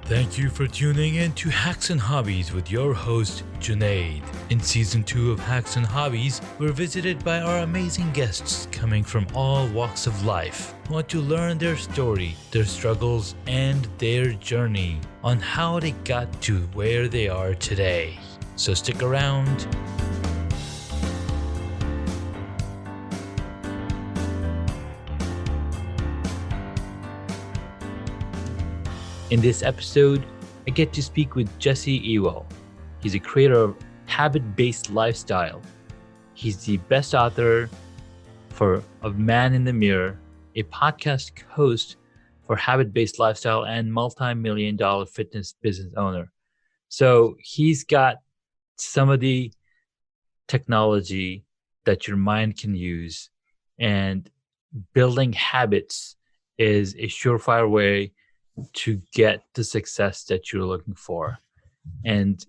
Thank you for tuning in to Hacks and Hobbies with your host, Junaid. In Season 2 of Hacks and Hobbies, we're visited by our amazing guests coming from all walks of life. We want to learn their story, their struggles, and their journey on how they got to where they are today. So stick around. In this episode, I get to speak with Jesse Ewell. He's a creator of Habit-Based Lifestyle. He's the best author of Man in the Mirror, a podcast host for Habit-Based Lifestyle, and multimillion-dollar fitness business owner. So he's got some of the technology that your mind can use, and building habits is a surefire way to get the success that you're looking for. And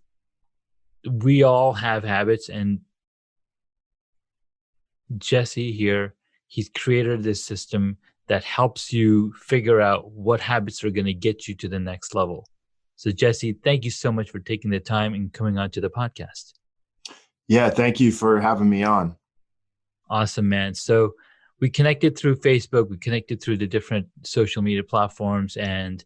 we all have habits, and Jesse here, he's created this system that helps you figure out what habits are going to get you to the next level. So Jesse, thank you so much for taking the time and coming on to the podcast. Yeah, thank you for having me on. Awesome, man. So we connected through Facebook, we connected through the different social media platforms, and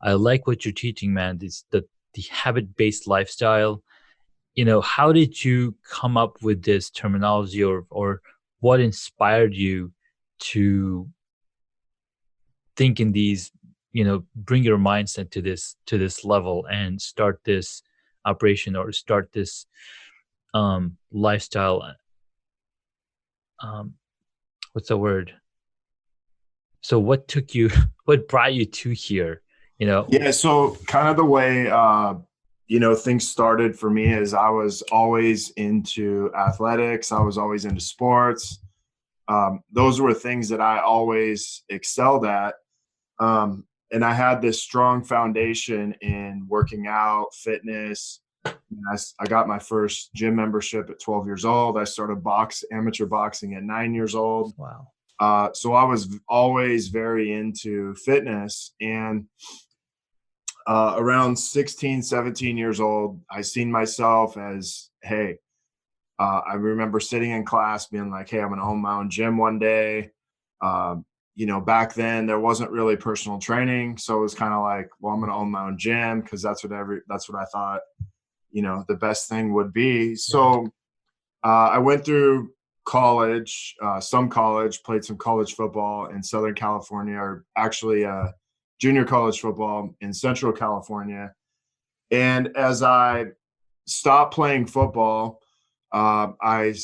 I like what you're teaching, man. It's the habit-based lifestyle. You know, how did you come up with this terminology, or what inspired you to think in these, bring your mindset to this level and start this operation or start this lifestyle? What's the word? So what brought you to here? Yeah, so kind of the way, things started for me is I was always into athletics. I was always into sports. Those were things that I always excelled at. And I had this strong foundation in working out, fitness. I got my first gym membership at 12 years old. I started amateur boxing at 9 years old. Wow. So I was always very into fitness, and around 16, 17 years old, I seen myself as, hey, I remember sitting in class being like, hey, I'm going to own my own gym one day. Back then there wasn't really personal training. So it was kind of like, well, I'm going to own my own gym because that's what I thought, the best thing would be. So I went through college, played some college football in Southern California, or actually junior college football in Central California. And as I stopped playing football, I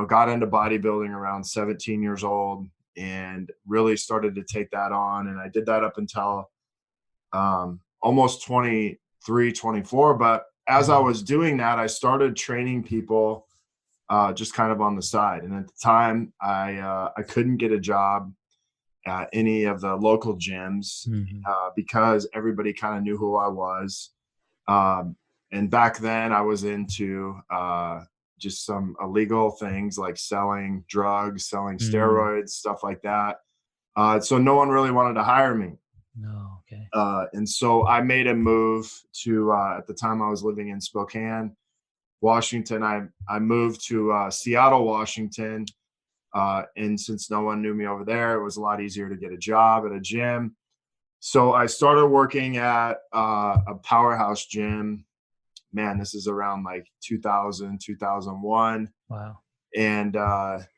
got into bodybuilding around 17 years old and really started to take that on. And I did that up until almost 23, 24. But as I was doing that, I started training people just kind of on the side. And at the time, I couldn't get a job at any of the local gyms because everybody kind of knew who I was. And back then I was into just some illegal things like selling drugs, selling steroids, stuff like that. So no one really wanted to hire me. No, okay. And so I made a move to, at the time I was living in Spokane, Washington. I moved to Seattle, Washington. And since no one knew me over there, it was a lot easier to get a job at a gym. So I started working at a powerhouse gym. Man, this is around like 2000, 2001. Wow. And at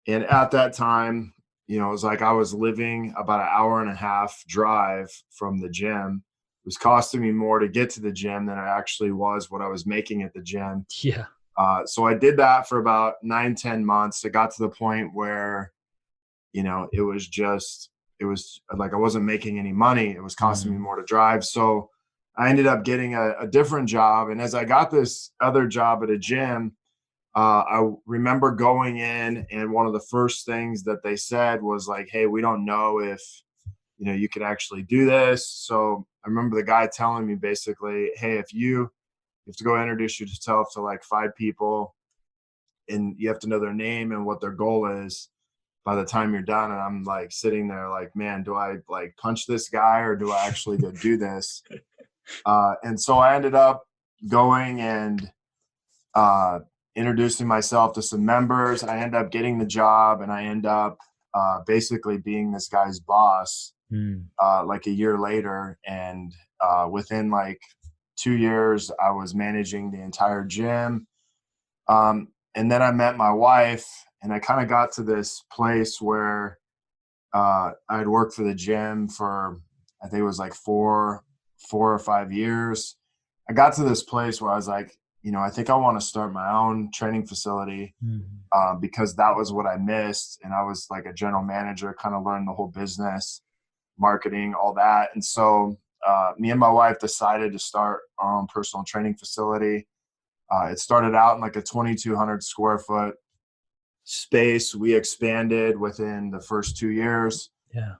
that time, it was like I was living about an hour and a half drive from the gym. It was costing me more to get to the gym than it actually was what I was making at the gym. Yeah. So I did that for about 9-10 months. It got to the point where, it was like I wasn't making any money. It was costing me more to drive. So I ended up getting a different job. And as I got this other job at a gym, I remember going in, and one of the first things that they said was like, hey, we don't know if, you could actually do this. So I remember the guy telling me basically, hey, if you have to go introduce yourself to like 5 people, and you have to know their name and what their goal is. by the time you're done. And I'm like sitting there like, man, do I like punch this guy or do I actually go do this? And so I ended up going and introducing myself to some members. I end up getting the job, and I end up basically being this guy's boss like a year later. And within like 2 years, I was managing the entire gym. And then I met my wife, and I kind of got to this place where I'd worked for the gym for, I think it was like 4 or 5 years. I got to this place where I was like, I think I want to start my own training facility because that was what I missed. And I was like a general manager, kind of learned the whole business, marketing, all that. And so me and my wife decided to start our own personal training facility. It started out in like a 2,200 square foot space. We expanded within the first 2 years to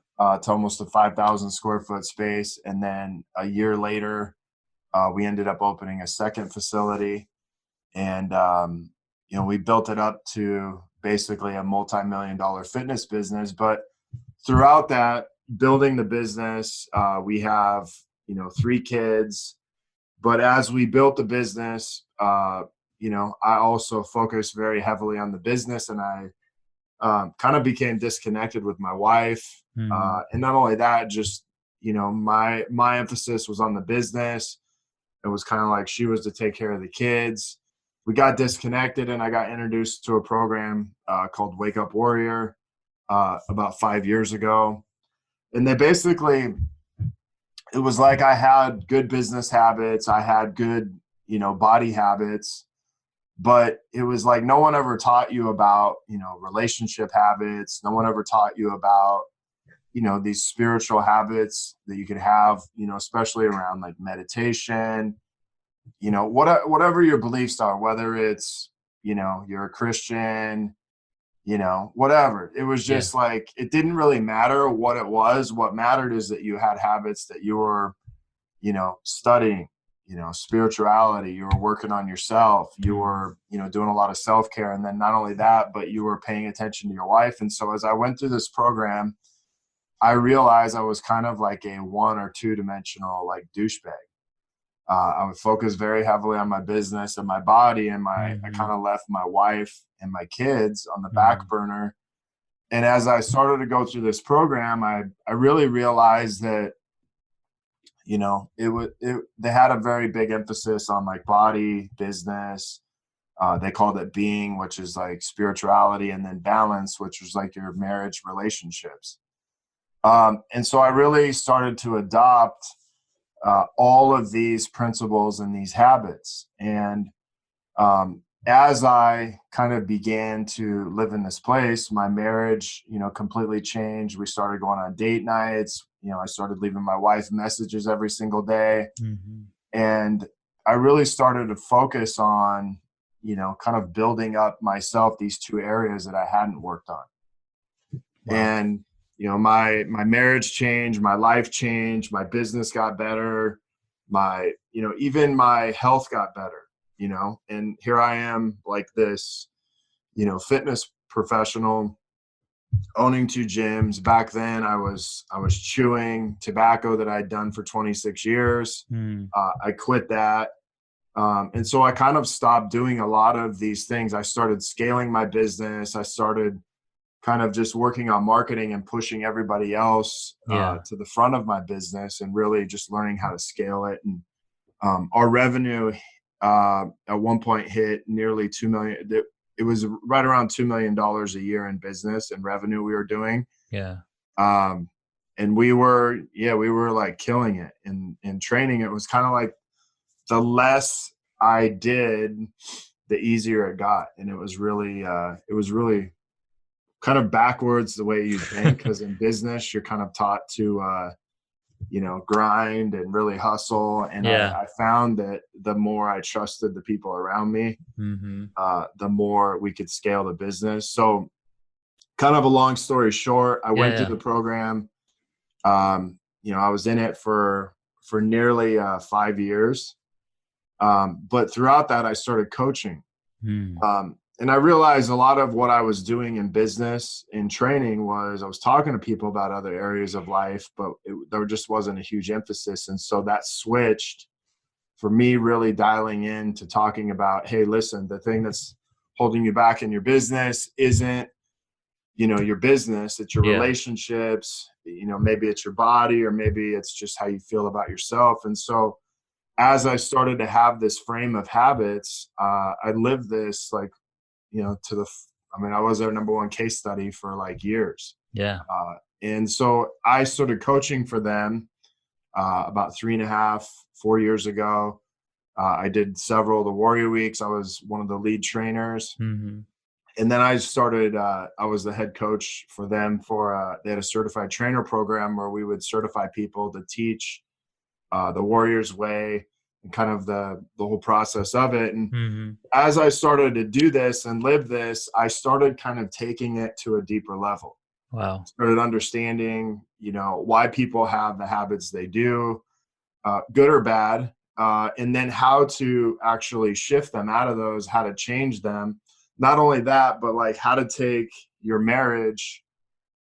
almost a 5,000 square foot space. And then a year later, we ended up opening a second facility, and we built it up to basically a multi-million-dollar fitness business. But throughout that, building the business, we have 3 kids. But as we built the business, I also focused very heavily on the business, and I kind of became disconnected with my wife. And not only that, just my emphasis was on the business. It was kind of like she was to take care of the kids. We got disconnected, and I got introduced to a program called Wake Up Warrior about 5 years ago. And they basically, it was like I had good business habits. I had good, body habits, but it was like no one ever taught you about, relationship habits. No one ever taught you about, these spiritual habits that you could have, especially around like meditation, whatever your beliefs are, whether it's, you're a Christian, whatever. It was just like, it didn't really matter what it was. What mattered is that you had habits, that you were, studying, spirituality, you were working on yourself, you were, doing a lot of self-care. And then not only that, but you were paying attention to your wife. And so as I went through this program, I realized I was kind of like a 1 or 2 dimensional like douchebag. I would focus very heavily on my business and my body, and I kind of left my wife and my kids on the back burner. And as I started to go through this program, I really realized that, they had a very big emphasis on like body, business. They called it being, which is like spirituality, and then balance, which was like your marriage relationships. And so I really started to adopt all of these principles and these habits. And as I kind of began to live in this place, my marriage, completely changed. We started going on date nights. I started leaving my wife messages every single day. And I really started to focus on, kind of building up myself, these 2 areas that I hadn't worked on. Wow. And my marriage changed, my life changed, my business got better, even my health got better, and here I am like this, fitness professional owning 2 gyms. Back then I was chewing tobacco that I'd done for 26 years. I quit that. And so I kind of stopped doing a lot of these things. I started scaling my business. I started kind of just working on marketing and pushing everybody else to the front of my business, and really just learning how to scale it. And our revenue at one point hit nearly 2 million. It was right around $2 million a year in business and revenue we were doing. And we were like killing it in training. It was kind of like the less I did, the easier it got. And it was really kind of backwards the way you think, because in business you're kind of taught to grind and really hustle. And I found that the more I trusted the people around me, the more we could scale the business. So kind of a long story short, I went through the program. I was in it for nearly 5 years. But throughout that, I started coaching. And I realized a lot of what I was doing in business and training was I was talking to people about other areas of life, but there just wasn't a huge emphasis. And so that switched for me, really dialing in to talking about, hey, listen, the thing that's holding you back in your business isn't, your business, it's your Yeah. relationships, maybe it's your body, or maybe it's just how you feel about yourself. And so as I started to have this frame of habits, I lived this like, I was their number one case study for like years. Yeah. And so I started coaching for them about 3.5, 4 years ago. I did several of the Warrior Weeks. I was one of the lead trainers. Mm-hmm. And then I was the head coach for them they had a certified trainer program where we would certify people to teach the Warriors way and kind of the whole process of it. And Mm-hmm. as I started to do this and live this, I started kind of taking it to a deeper level. Wow. Started understanding, why people have the habits they do, good or bad, and then how to actually shift them out of those, how to change them. Not only that, but like how to take your marriage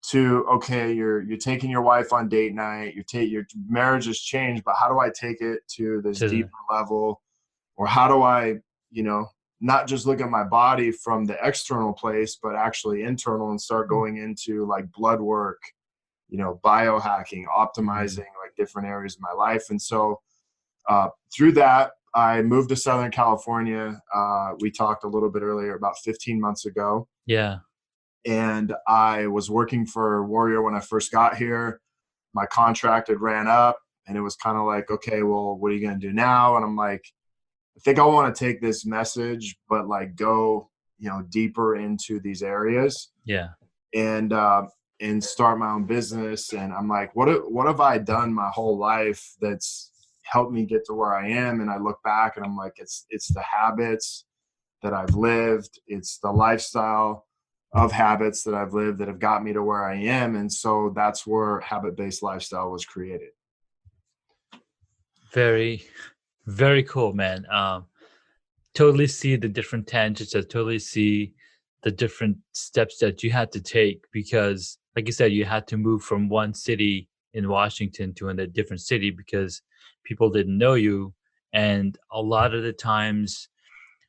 to, okay, you're taking your wife on date night, your marriage has changed, but how do I take it to this deeper level? Or how do I, not just look at my body from the external place, but actually internal, and start going into like blood work, biohacking, optimizing like different areas of my life. And so through that, I moved to Southern California. We talked a little bit earlier, about 15 months ago. Yeah. And I was working for Warrior when I first got here. My contract had ran up, and it was kind of like, okay, well, what are you going to do now? And I'm like, I think I want to take this message, but like go, deeper into these areas Yeah. and start my own business. And I'm like, what have I done my whole life that's helped me get to where I am? And I look back and I'm like, it's the habits that I've lived. It's the lifestyle of habits that I've lived that have got me to where I am. And so that's where habit-based lifestyle was created. Very, very cool, man. Totally see the different tangents. I totally see the different steps that you had to take because, like you said, you had to move from one city in Washington to a different city because people didn't know you. And a lot of the times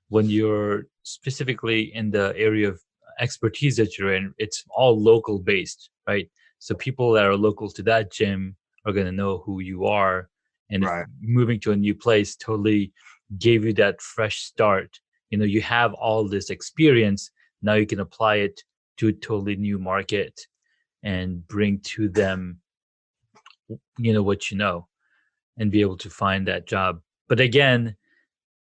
when you're specifically in the area of expertise that you're in, it's all local based, right? So people that are local to that gym are going to know who you are. And if Right. moving to a new place totally gave you that fresh start, you have all this experience. Now you can apply it to a totally new market and bring to them, what and be able to find that job. But again,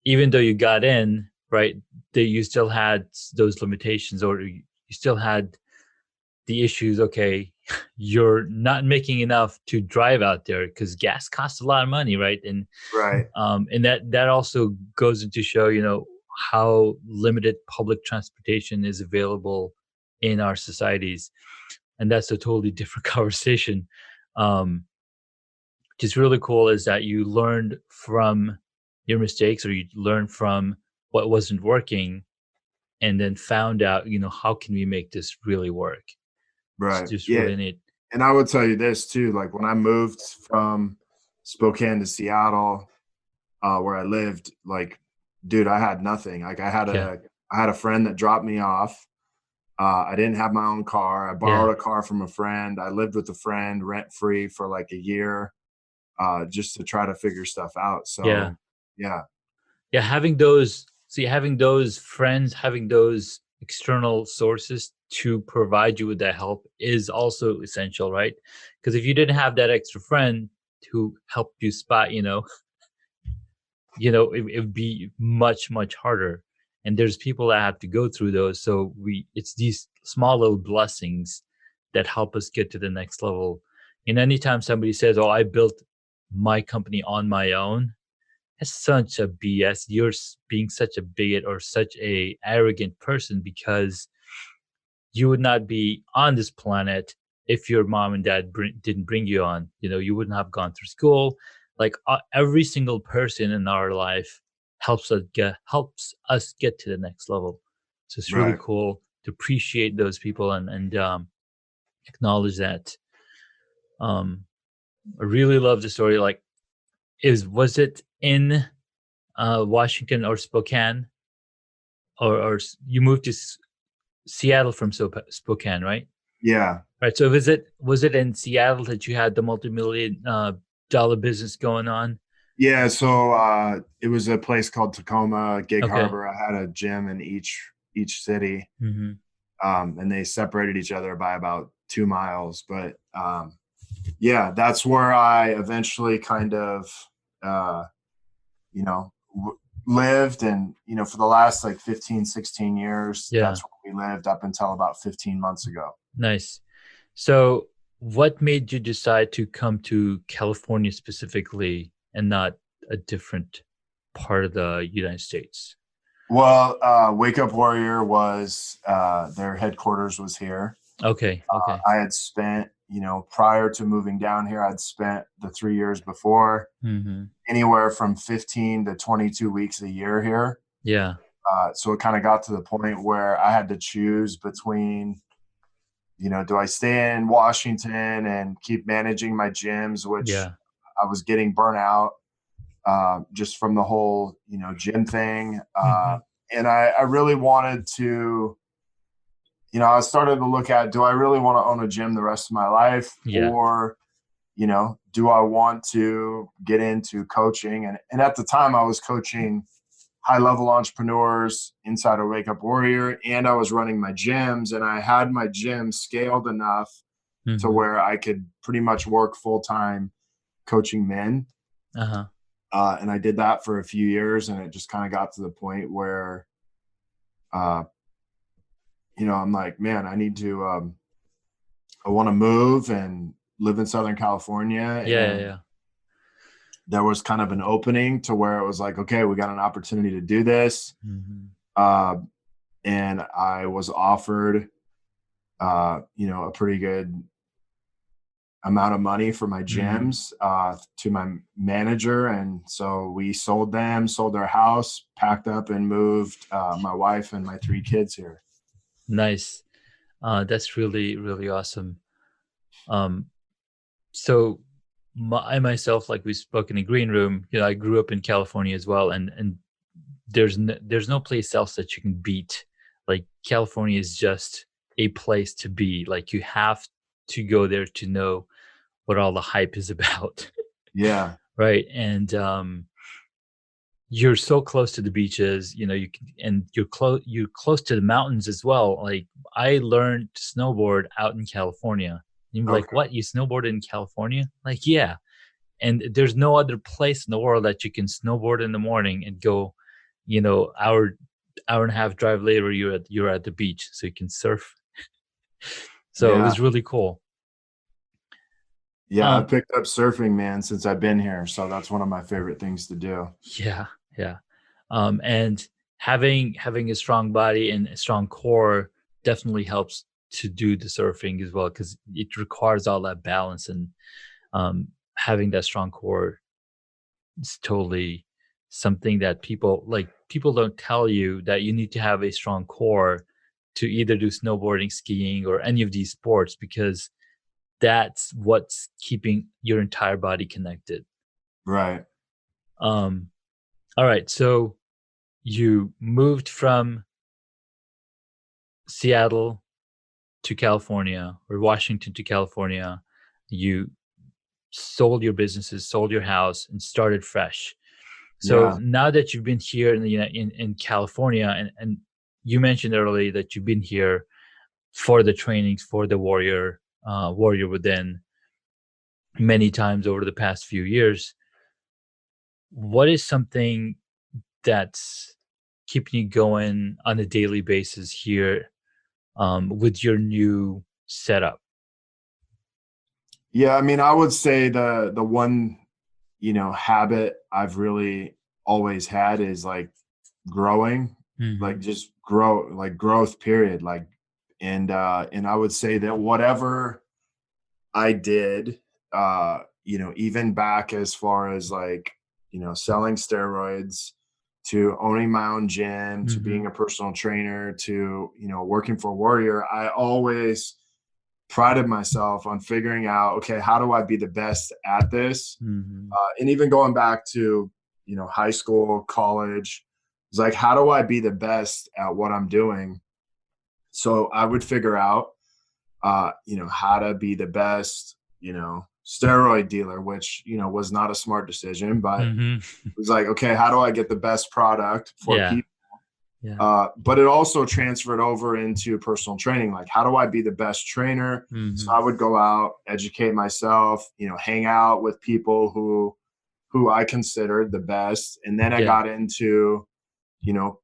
even though you got in, right, that you still had those limitations, or you still had the issues. Okay, you're not making enough to drive out there because gas costs a lot of money, right? And Right. and that also goes into show, how limited public transportation is available in our societies, and that's a totally different conversation. Um, which is really cool is that you learned from your mistakes, or you learned from what wasn't working, and then found out, how can we make this really work? It's Right. just Yeah. really neat. And I would tell you this too, like when I moved from Spokane to Seattle, where I lived, like, dude, I had nothing. Like Yeah. I had a friend that dropped me off. I didn't have my own car. I Yeah. borrowed a car from a friend. I lived with a friend rent free for like a year, just to try to figure stuff out. Yeah. So yeah. Yeah. Having those friends, having those external sources to provide you with that help is also essential, right? Because if you didn't have that extra friend to help you spot, it would be much, much harder. And there's people that have to go through those. So it's these small little blessings that help us get to the next level. And anytime somebody says, "Oh, I built my company on my own," that's such a BS. You're being such a bigot or such a arrogant person, because you would not be on this planet if your mom and dad didn't bring you on. You wouldn't have gone through school. Like every single person in our life helps us get to the next level. So it's really Right. cool to appreciate those people and acknowledge that. Um, I really love the story. Like, was it in Washington or Spokane, or you moved to Seattle from Spokane, right? Yeah. Right. So was it in Seattle that you had the multi-million dollar business going on? Yeah. So it was a place called Tacoma, Gig Okay. Harbor. I had a gym in each city. Hmm. And they separated each other by about 2 miles. But yeah, that's where I eventually kind of, uh, you know, lived. And, for the last like 15, 16 years, Yeah. that's where we lived up until about 15 months ago. Nice. So, what made you decide to come to California specifically and not a different part of the United States? Well, Wake Up Warrior was their headquarters was here. Okay. Okay. I had spent, prior to moving down here, I'd spent the 3 years before Hmm. anywhere from 15 to 22 weeks a year here. Yeah. So it kind of got to the point where I had to choose between, do I stay in Washington and keep managing my gyms, which Yeah. I was getting burnt out just from the whole, gym thing. Hmm. And I really wanted to, I started to look at, do I really want to own a gym the rest of my life? Yeah. Or, do I want to get into coaching? And at the time I was coaching high level entrepreneurs inside of Wake Up Warrior, and I was running my gyms, and I had my gym scaled enough to Hmm. where I could pretty much work full time coaching men. Uh huh. And I did that for a few years, and it just kind of got to the point where, uh, I'm like, man, I want to move and live in Southern California. Yeah. Yeah. And Yeah. there was kind of an opening to where it was like, okay, we got an opportunity to do this. Hmm. Uh, and I was offered, a pretty good amount of money for my Hmm. gyms to my manager. And so we sold their house, packed up and moved my wife and my 3 kids here. Nice. That's really, really awesome. Um, so I myself, like we spoke in the green room, I grew up in California as well, and there's no place else that you can beat. Like, California is just a place to be. Like, you have to go there to know what all the hype is about. Yeah. Right? And you're so close to the beaches, you can, and you're close to the mountains as well. Like, I learned to snowboard out in California. You're like, Okay. what? You snowboard in California? Like, yeah. And there's no other place in the world that you can snowboard in the morning and go, hour and a half drive later, you're at the beach, so you can surf. So it Yeah. was really cool. Yeah. I Um, picked up surfing, man, since I've been here. So that's one of my favorite things to do. yeah, yeah. And having a strong body and a strong core definitely helps to do the surfing as well, because it requires all that balance, and having that strong core is totally something that people don't tell you, that you need to have a strong core to either do snowboarding, skiing, or any of these sports, because that's what's keeping your entire body connected. Right. Um, all right, so you moved from Seattle to California, or Washington to California. You sold your businesses, sold your house, and started fresh. So Yeah. now that you've been here in California, and you mentioned earlier that you've been here for the trainings for the Warrior Within many times over the past few years. What is something that's keeping you going on a daily basis here, with your new setup? Yeah. I mean, I would say the one, habit I've really always had is like growing, like Hmm. just grow, like growth period. Like, and I would say that whatever I did, even back as far as like, selling steroids, to owning my own gym, to Mm-hmm. being a personal trainer, to, you know, working for Warrior, I always prided myself on figuring out, okay, how do I be the best at this? Mm-hmm. And even going back to, you know, high school, college, it's like, how do I be the best at what I'm doing? So I would figure out, you know, how to be the best, you know, steroid dealer, which, you know, was not a smart decision, but Mm-hmm. it was like, okay, how do I get the best product for Yeah. people? Yeah. But it also transferred over into personal training. Like, how do I be the best trainer? So Mm-hmm. I would go out, educate myself, you know, hang out with people who I considered the best. And then I Yeah. got into, you know,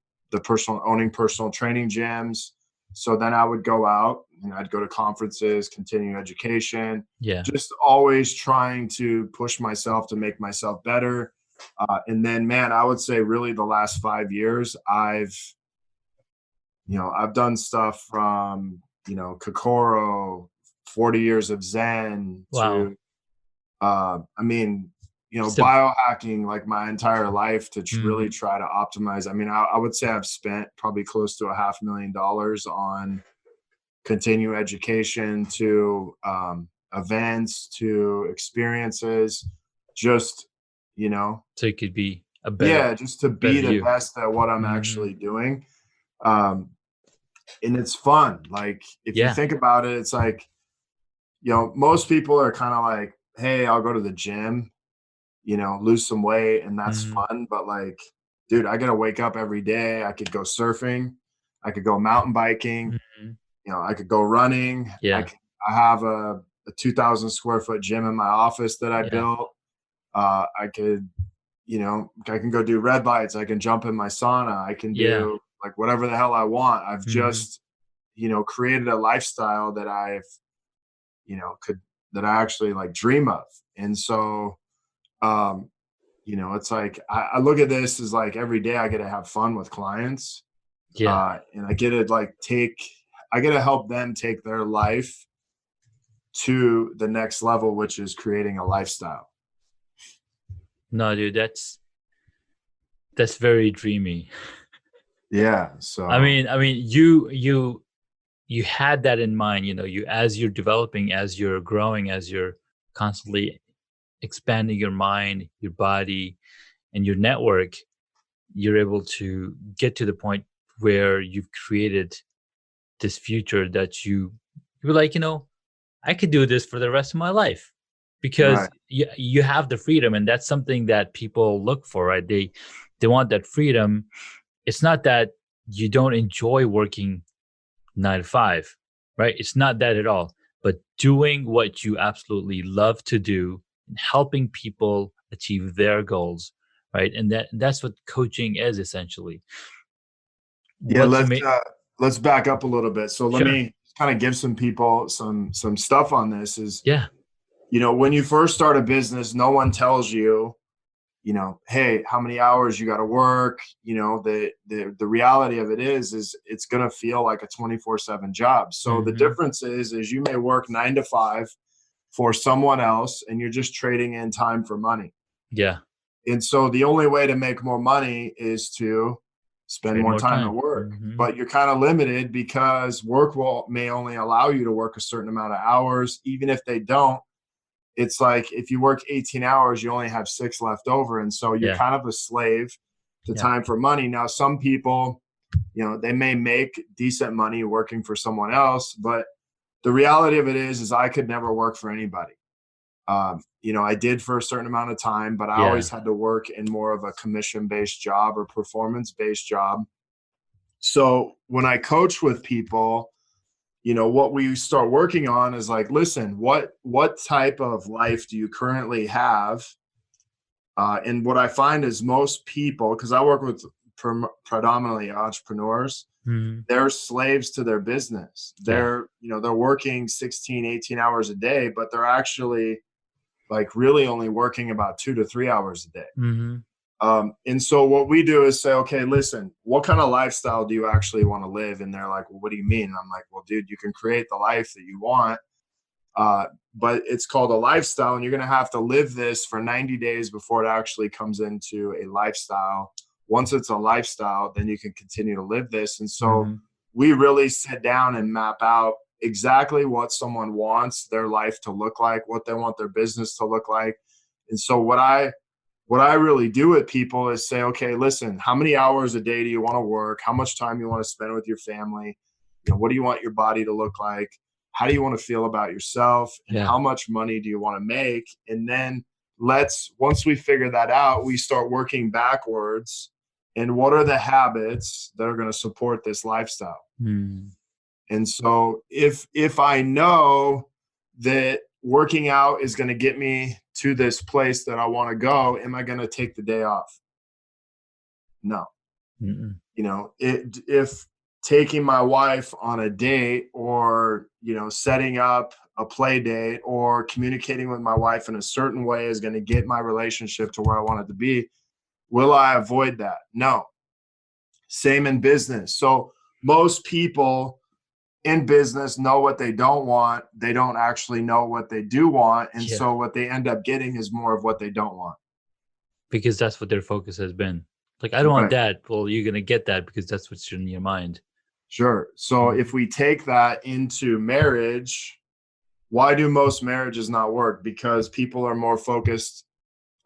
owning personal training gyms. So then I would go out and I'd go to conferences, continue education, Yeah. just always trying to push myself to make myself better. And then, man, I would say really the last 5 years, I've done stuff from, you know, Kokoro, 40 years of Zen Wow. to, I mean, you know, So, biohacking like my entire life to really mm-hmm. try to optimize. I mean, I would say I've spent probably close to $500,000 on continuing education to events to experiences, just, you know, So it could be a yeah, just to be better the you. best at what I'm Mm-hmm. actually doing. Um, and it's fun. Like, if you Yeah. think about it, it's like, you know, most people are kind of like, hey, I'll go to the gym, you know, lose some weight, and that's Mm-hmm. fun. But like, dude, I gotta wake up every day. I could go surfing, I could go mountain biking, Mm-hmm. you know, I could go running. Yeah. I have a 2,000 square foot gym in my office that I Yeah. built. I could, you know, I can go do red lights. I can jump in my sauna. I can Yeah. do like whatever the hell I want. I've Mm-hmm. just, you know, created a lifestyle that you know, that I actually like dream of. And so, um, you know, it's like, I look at this as like every day I get to have fun with clients. Yeah. And I get to like I get to help them take their life to the next level, which is creating a lifestyle. No, dude, that's very dreamy. Yeah. So, I mean, you had that in mind, you know, you as you're developing, as you're growing, as you're constantly expanding your mind, your body, and your network, you're able to get to the point where you've created this future that you were like, you know, I could do this for the rest of my life because right. you have the freedom, and that's something that people look for, right? They want that freedom. It's not that you don't enjoy working 9 to 5, right? It's not that at all. But doing what you absolutely love to do and helping people achieve their goals, right? And that's what coaching is essentially. Yeah. What's amazing? Let's back up a little bit. So let Sure. me kind of give some people some stuff on this is, Yeah. you know, when you first start a business, no one tells you, you know, hey, how many hours you got to work. You know, the reality of it is it's going to feel like a 24/7 job. So the Hmm. difference is you may work 9 to 5 for someone else and you're just trading in time for money. Yeah. And so the only way to make more money is to spend Trade more more time at time. work. Hmm. But you're kind of limited because may only allow you to work a certain amount of hours. Even if they don't, it's like if you work 18 hours, you only have 6 left over. And so you're Yeah. kind of a slave to Yeah. time for money. Now, some people, you know, they may make decent money working for someone else, but the reality of it is I could never work for anybody. You know, I did for a certain amount of time, but I Yeah. always had to work in more of a commission based job or performance based job. So when I coach with people, you know, what we start working on is like, listen, what type of life do you currently have? And what I find is most people, because I work with predominantly entrepreneurs, Hmm. they're slaves to their business. Yeah. They're working 16, 18 hours a day, but they're actually like really only working about 2 to 3 hours a day. Hmm. And so what we do is say, okay, listen, what kind of lifestyle do you actually want to live? And they're like, well, what do you mean? And I'm like, well, dude, you can create the life that you want, uh, but it's called a lifestyle, and you're going to have to live this for 90 days before it actually comes into a lifestyle once it's a lifestyle, then you can continue to live this. And so we really sit down and map out exactly what someone wants their life to look like, what they want their business to look like. And so what I really do with people is say, okay, listen, how many hours a day do you want to work? How much time you want to spend with your family? You know, what do you want your body to look like? How do you want to feel about yourself? And how much money do you want to make? And then once we figure that out, we start working backwards. And what are the habits that are going to support this lifestyle? And so if I know that working out is going to get me to this place that I want to go, am I going to take the day off? No. You know, if taking my wife on a date, or, you know, setting up a play date, or communicating with my wife in a certain way is going to get my relationship to where I want it to be, will I avoid that? No. Same in business. So most people in business know what they don't want. They don't actually know what they do want. And so what they end up getting is more of what they don't want. Because that's what their focus has been. Like, I don't want that. Well, you're going to get that because that's what's in your mind. Sure. So if we take that into marriage, why do most marriages not work? Because people are more focused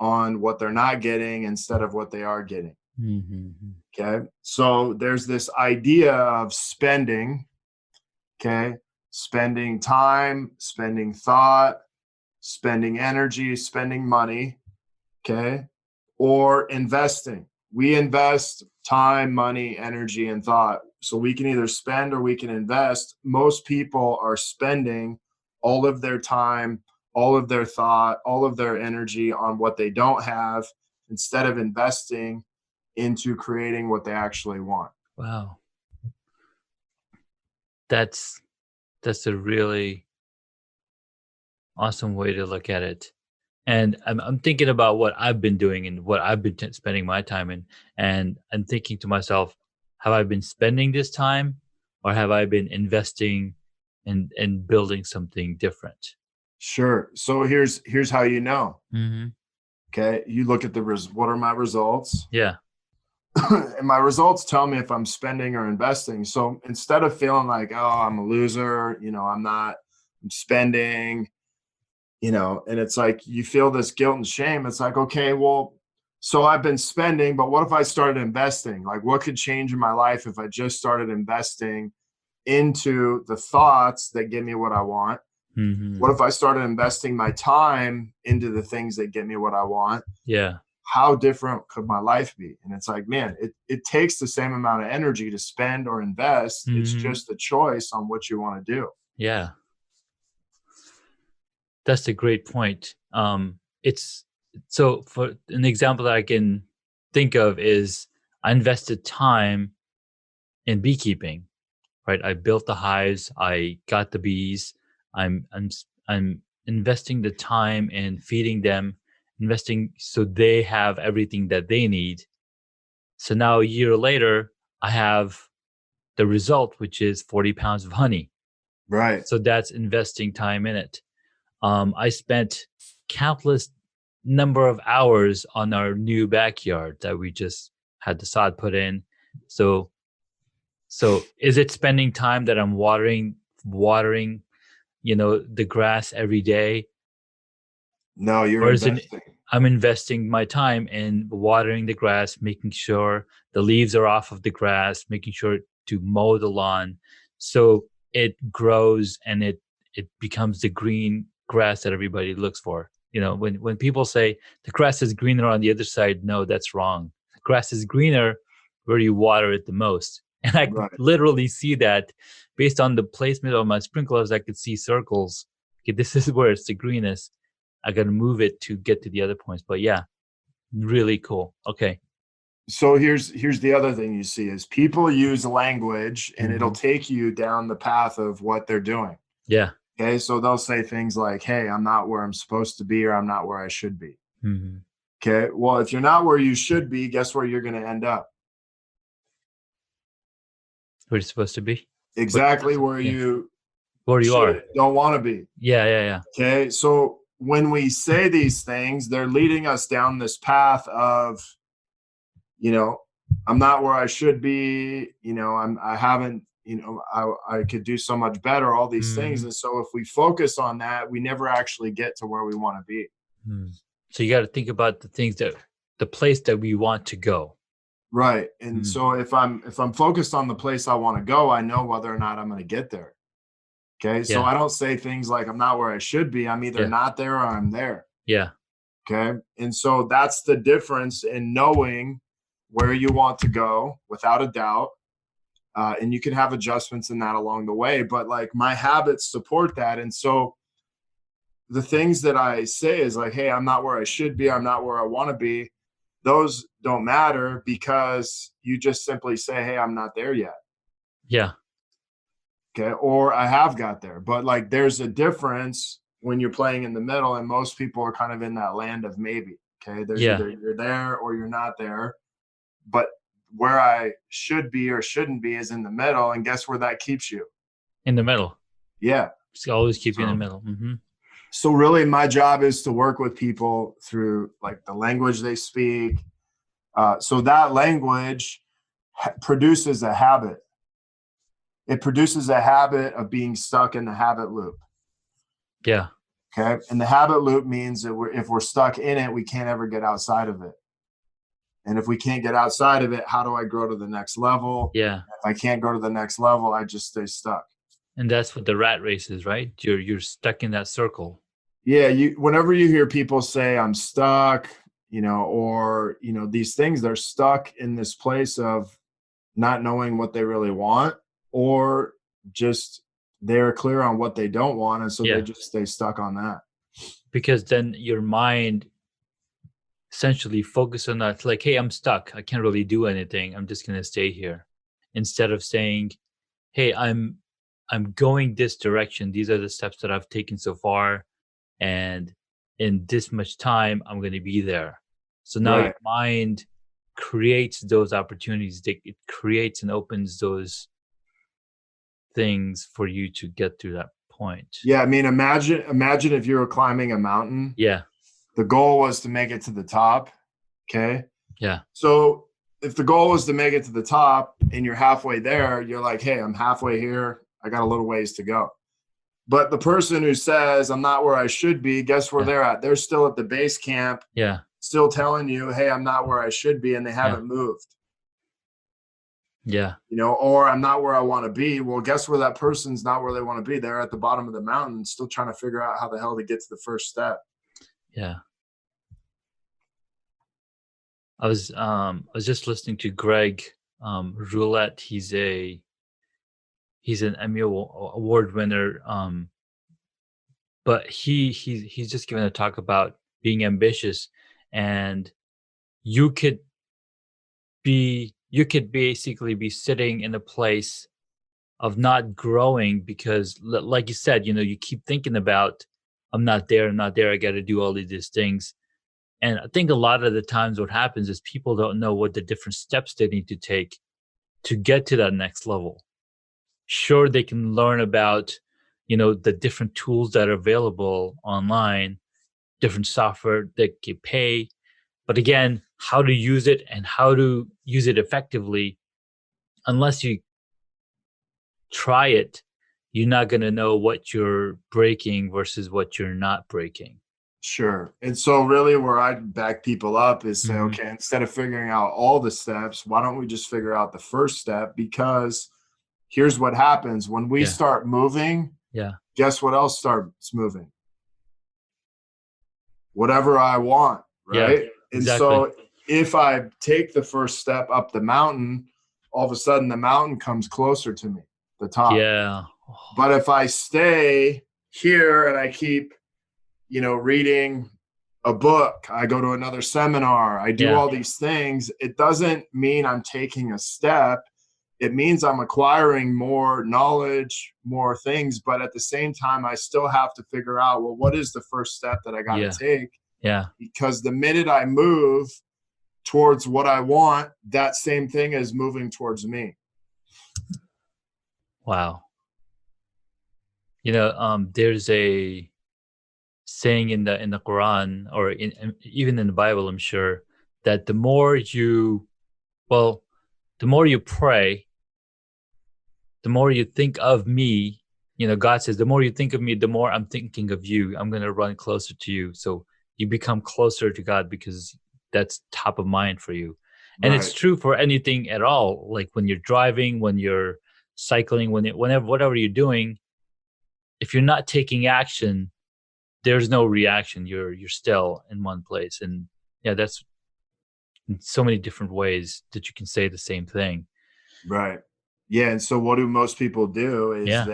on what they're not getting instead of what they are getting. Okay. So there's this idea of spending. Okay. Spending time, spending thought, spending energy, spending money. Okay. Or investing. We invest time, money, energy, and thought. So we can either spend or we can invest. Most people are spending all of their time, all of their thought, all of their energy on what they don't have, instead of investing into creating what they actually want. Wow. That's a really awesome way to look at it. And I'm thinking about what I've been doing and what I've been spending my time in. And I'm thinking to myself, have I been spending this time, or have I been investing and building something different? Sure. So here's how you know. Okay. You look at what are my results? Yeah. And my results tell me if I'm spending or investing. So instead of feeling like, oh, I'm a loser, you know, I'm spending, you know, and it's like you feel this guilt and shame. It's like, okay, well, so I've been spending, but what if I started investing? Like, what could change in my life if I just started investing into the thoughts that give me what I want? What if I started investing my time into the things that get me what I want? Yeah. How different could my life be? And it's like, man, it takes the same amount of energy to spend or invest. It's just the choice on what you want to do. Yeah. That's a great point. It's so, for an example that I can think of is, I invested time in beekeeping, right? I built the hives, I got the bees. I'm investing the time in feeding them, investing so they have everything that they need. So now a year later, I have the result, which is 40 pounds of honey. Right. So that's investing time in it. I spent countless number of hours on our new backyard that we just had the sod put in. So is it spending time that I'm watering, you know, the grass every day? No, you're investing. I'm investing my time in watering the grass, making sure the leaves are off of the grass, making sure to mow the lawn so it grows and it becomes the green grass that everybody looks for. You know, when people say the grass is greener on the other side, no, that's wrong. The grass is greener where you water it the most. And I could literally see that based on the placement of my sprinklers. I could see circles. Okay, this is where it's the greenest. I got to move it to get to the other points. But yeah, really cool. Okay. So here's the other thing you see is people use language and it'll take you down the path of what they're doing. Yeah. Okay. So they'll say things like, hey, I'm not where I'm supposed to be, or I'm not where I should be. Okay. Well, if you're not where you should be, guess where you're going to end up? Where you're supposed to be? Exactly where you are. Don't want to be. Yeah. Okay. So when we say these things, they're leading us down this path of, you know, I'm not where I should be. I haven't, I could do so much better, all these things. Mhm. And so if we focus on that, we never actually get to where we want to be. Mm. So you got to think about the place that we want to go. Right. And Mm. so if I'm focused on the place I want to go, I know whether or not I'm going to get there. Okay. So Yeah. I don't say things like I'm not where I should be. I'm either Yeah. not there or I'm there. Yeah. Okay. And so that's the difference in knowing where you want to go without a doubt. And you can have adjustments in that along the way. But like my habits support that. And so the things that I say is like, hey, I'm not where I should be. I'm not where I want to be. Those don't matter because you just simply say, hey, I'm not there yet. Yeah. Okay. Or I have got there. But like there's a difference when you're playing in the middle, and most people are kind of in that land of maybe. Okay. There's Yeah. either you're there or you're not there. But where I should be or shouldn't be is in the middle. And guess where that keeps you? In the middle. Yeah. Just always keep you in the So, middle. Hmm. so really my job is to work with people through like the language they speak. So that language produces a habit. It produces a habit of being stuck in the habit loop. Yeah. Okay. And the habit loop means that if we're stuck in it, we can't ever get outside of it. And if we can't get outside of it, how do I grow to the next level? Yeah. If I can't go to the next level, I just stay stuck. And that's what the rat race is, right? You're stuck in that circle. Yeah, whenever you hear people say I'm stuck, or these things, they're stuck in this place of not knowing what they really want, or just they're clear on what they don't want, and so they Yeah. just stay stuck on that. Because then your mind essentially focus on that, like, hey, I'm stuck. I can't really do anything. I'm just gonna stay here. Instead of saying, hey, I'm going this direction. These are the steps that I've taken so far. And in this much time, I'm gonna be there. So now your Right. mind creates those opportunities. It creates and opens those things for you to get to that point. Yeah, I mean, imagine if you were climbing a mountain. Yeah. The goal was to make it to the top. Okay. Yeah. So if the goal was to make it to the top and you're halfway there, you're like, hey, I'm halfway here. I got a little ways to go. But the person who says I'm not where I should be, guess where Yeah. they're at? They're still at the base camp, Yeah. still telling you, hey, I'm not where I should be, and they Yeah. haven't moved. Yeah. Or I'm not where I want to be. Well, guess where that person's not where they want to be? They're at the bottom of the mountain, still trying to figure out how the hell to get to the first step. Yeah. I was just listening to Greg Roulette. He's an Emmy award winner. But he's just given a talk about being ambitious, and you could basically be sitting in a place of not growing because like you said, you keep thinking about I'm not there, I got to do all of these things. And I think a lot of the times what happens is people don't know what the different steps they need to take to get to that next level. Sure, they can learn about the different tools that are available online, different software that can pay, but again, how to use it and how to use it effectively, unless you try it, you're not going to know what you're breaking versus what you're not breaking. Sure. And so really where I back people up is say, Mhm. okay, instead of figuring out all the steps, why don't we just figure out the first step? Because here's what happens when we Yeah. start moving, Yeah. guess what else starts moving? Whatever I want, Yeah. right? And Exactly. so if I take the first step up the mountain, all of a sudden the mountain comes closer to me, the top. Yeah. But if I stay here and I keep, reading a book, I go to another seminar, I do Yeah. all these things, it doesn't mean I'm taking a step. It means I'm acquiring more knowledge, more things, but at the same time, I still have to figure out, well, what is the first step that I got to Yeah. take? Yeah. Because the minute I move towards what I want, that same thing is moving towards me. Wow. There's a saying in the Quran or even in the Bible, I'm sure, that the more you, well, the more you pray, the more you think of me, God says, the more you think of me, the more I'm thinking of you. I'm going to run closer to you. So you become closer to God because that's top of mind for you. And it's Right. true for anything at all. Like when you're driving, when you're cycling, whatever you're doing, if you're not taking action, there's no reaction. You're still in one place. And yeah, that's in so many different ways that you can say the same thing. Right. Yeah. And so what do most people do is Yeah.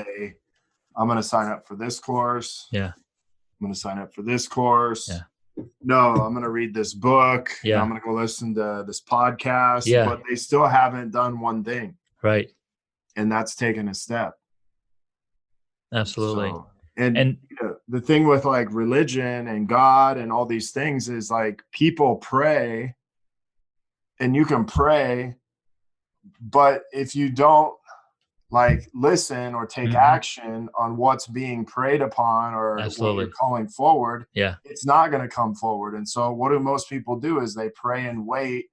I'm going to sign up for this course. Yeah. I'm going to sign up for this course. Yeah. No, I'm going to read this book. Yeah. I'm going to go listen to this podcast. Yeah. But they still haven't done one thing. Right. And that's taken a step. Absolutely. So, and the thing with like religion and God and all these things is like people pray and you can pray, but if you don't like listen or take action on what's being prayed upon or what you're calling forward, it's not going to come forward. And so what do most people do is they pray and wait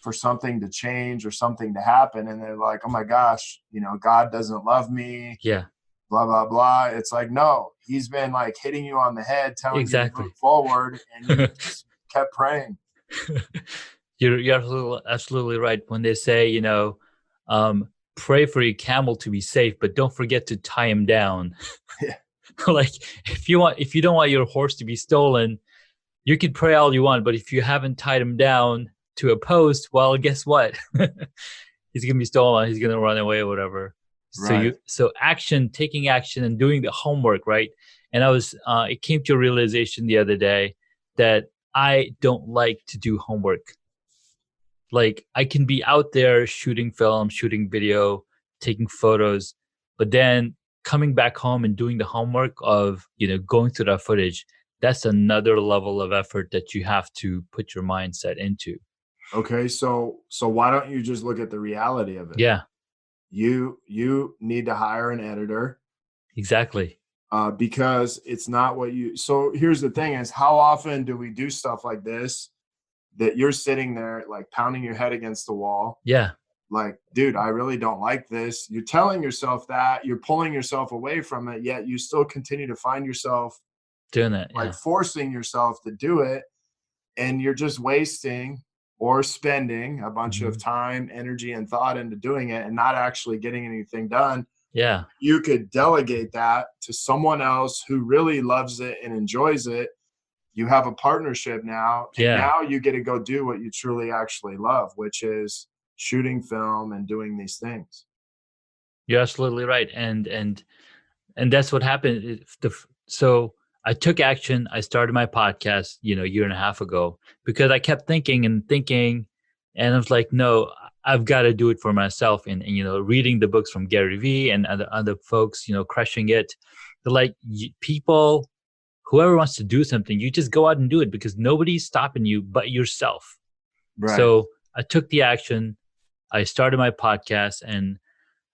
for something to change or something to happen. And they're like, oh my gosh, God doesn't love me. Yeah. Blah, blah, blah. It's like, no, he's been like hitting you on the head, telling you to move forward. And you just kept praying. You're absolutely right. When they say, pray for your camel to be safe, but don't forget to tie him down. Yeah. Like if you don't want your horse to be stolen, you can pray all you want, but if you haven't tied him down to a post, well, guess what? He's gonna be stolen. He's gonna run away or whatever. Right. So taking action and doing the homework, right? And it came to a realization the other day that I don't like to do homework. Like I can be out there shooting film, shooting video, taking photos, but then coming back home and doing the homework of, going through that footage, that's another level of effort that you have to put your mindset into. Okay. So why don't you just look at the reality of it? Yeah. You need to hire an editor. Exactly. Because it's not so here's the thing is how often do we do stuff like this that you're sitting there like pounding your head against the wall? Yeah. Like, dude, I really don't like this. You're telling yourself that, you're pulling yourself away from it, yet you still continue to find yourself doing it, like forcing yourself to do it. And you're just wasting or spending a bunch of time, energy, and thought into doing it and not actually getting anything done. Yeah. You could delegate that to someone else who really loves it and enjoys it. You have a partnership now, and now you get to go do what you truly actually love, which is shooting film and doing these things. You're absolutely right. And that's what happened. So I took action. I started my podcast, a year and a half ago, because I kept thinking, and I was like, no, I've got to do it for myself. And reading the books from Gary Vee and other folks, crushing it. They're like, people, whoever wants to do something, you just go out and do it because nobody's stopping you but yourself. Right. So I took the action. I started my podcast and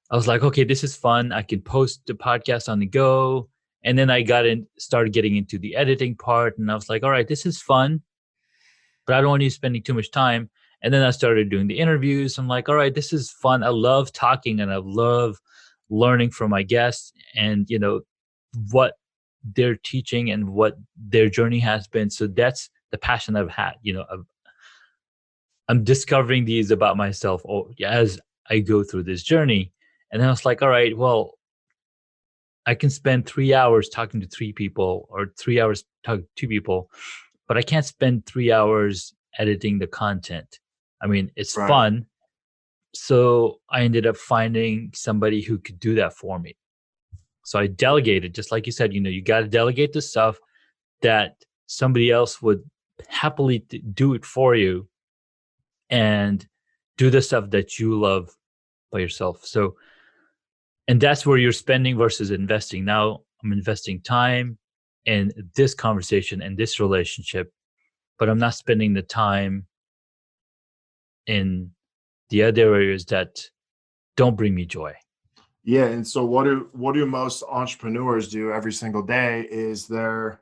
I was like, okay, this is fun. I can post the podcast on the go. And then I started getting into the editing part. And I was like, all right, this is fun, but I don't want you spending too much time. And then I started doing the interviews. I'm like, all right, this is fun. I love talking and I love learning from my guests and, what they're teaching and what their journey has been. So that's the passion I've had, I'm discovering these about myself as I go through this journey. And then I was like, all right, well, I can spend 3 hours talking to 3 people or 3 hours talking to 2 people, but I can't spend 3 hours editing the content. I mean, it's fun. So I ended up finding somebody who could do that for me. So I delegated, just like you said, you got to delegate the stuff that somebody else would happily do it for you and do the stuff that you love by yourself. So, and that's where you're spending versus investing. Now I'm investing time in this conversation and this relationship, but I'm not spending the time in the other areas that don't bring me joy. Yeah. And so what do most entrepreneurs do every single day is they're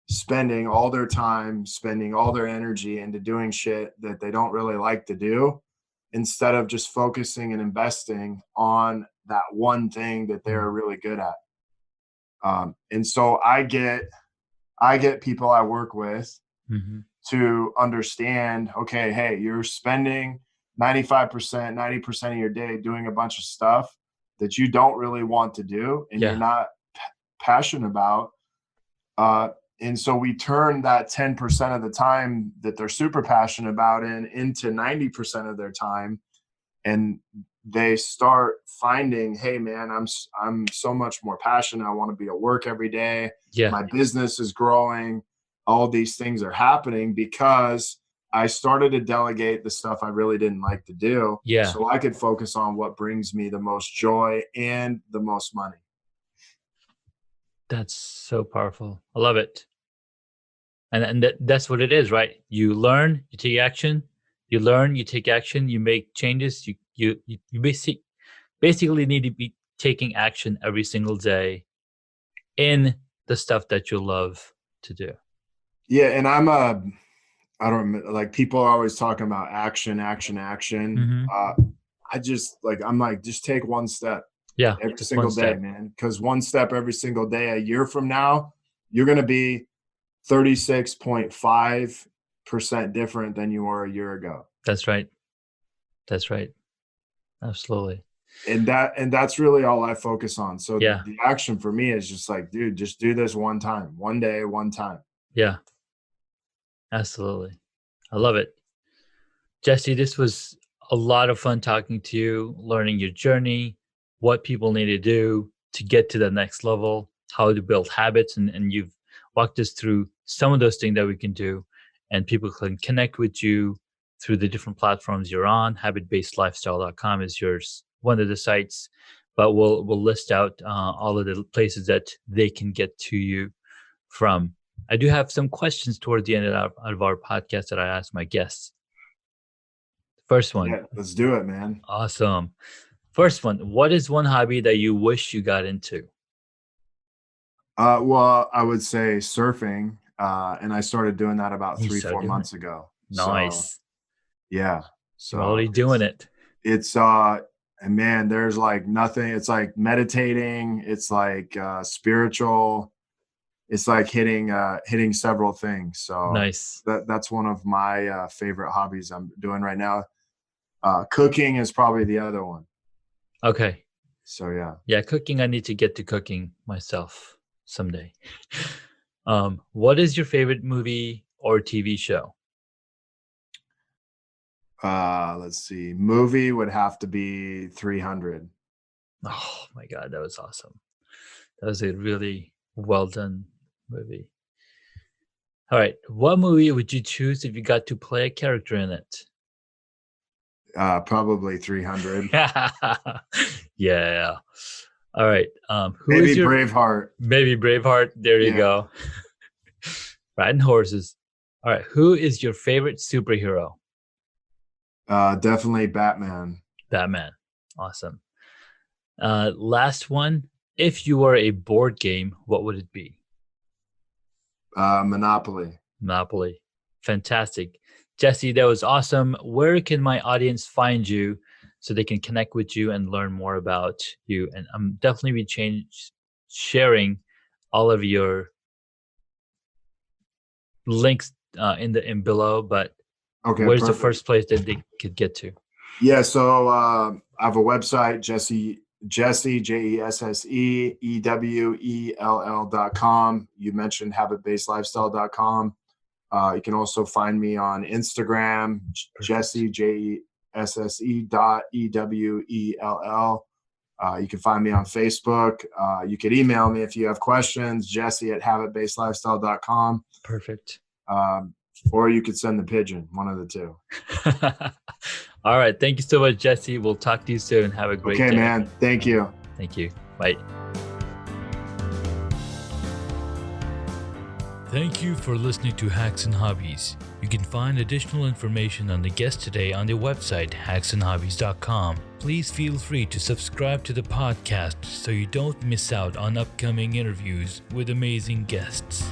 spending all their time, spending all their energy into doing shit that they don't really like to do. instead of just focusing and investing on that one thing that they're really good at. And so I get people I work with to understand, okay, hey, you're spending 95%, 90% of your day doing a bunch of stuff that you don't really want to do and you're not passionate about. And so we turn that 10% of the time that they're super passionate about into 90% of their time. And they start finding, hey man, I'm so much more passionate. I want to be at work every day. My business is growing. All these things are happening because I started to delegate the stuff I really didn't like to do. So I could focus on what brings me the most joy and the most money. That's so powerful. I love it. And that's what it is, right? You learn, you take action. You learn, you take action, you make changes. You basically need to be taking action every single day in the stuff that you love to do. Yeah, and I don't like, people are always talking about action. I just I'm like, just take one step. Every single day, man. Because one step every single day, a year from now, you're going to be 36.5% different than you were a year ago. That's right. Absolutely. And that's really all I focus on. So the action for me is just like, dude, just do this one time, one day, one time. Yeah, absolutely. I love it. Jesse, this was a lot of fun talking to you, learning your journey, what people need to do to get to the next level, how to build habits. And you've walked us through some of those things that we can do, and people can connect with you through the different platforms you're on. Habitbasedlifestyle.com is one of the sites, but we'll list out all of the places that they can get to you from. I do have some questions toward the end of our podcast that I ask my guests. First one. Yeah, let's do it, man. Awesome. First one. What is one hobby that you wish you got into? Well, I would say surfing. And I started doing that about 3-4 months ago. Nice. So, yeah. So you're already doing it. It's and man, there's like nothing. It's like meditating. It's like spiritual. It's like hitting several things. So nice. That's one of my favorite hobbies I'm doing right now. Cooking is probably the other one. Okay. So yeah. Yeah, cooking. I need to get to cooking myself someday. What is your favorite movie or TV show? Let's see. Movie would have to be 300. Oh my God, that was awesome. That was a really well done movie. All right. What movie would you choose if you got to play a character in it? Probably 300. Yeah. All right. Maybe Braveheart. Maybe Braveheart. There you go. Riding horses. All right. Who is your favorite superhero? Definitely Batman. Batman. Awesome. Last one. If you were a board game, what would it be? Monopoly. Monopoly. Fantastic. Jesse, that was awesome. Where can my audience find you so they can connect with you and learn more about you? And I'm definitely be sharing all of your links in below, but where's the first place that they could get to? Yeah, so I have a website, Jesse, JesseEwell.com. You mentioned habitbasedlifestyle.com. You can also find me on Instagram, Jesse, JESSE.EWELL. You can find me on Facebook. You could email me if you have questions, Jesse@habitbasedlifestyle.com. Perfect. Or you could send the pigeon, one of the two. All right. Thank you so much, Jesse. We'll talk to you soon. Have a great day. Okay, man. Thank you. Thank you. Bye. Thank you for listening to Hacks and Hobbies. You can find additional information on the guest today on the website hacksandhobbies.com. Please feel free to subscribe to the podcast so you don't miss out on upcoming interviews with amazing guests.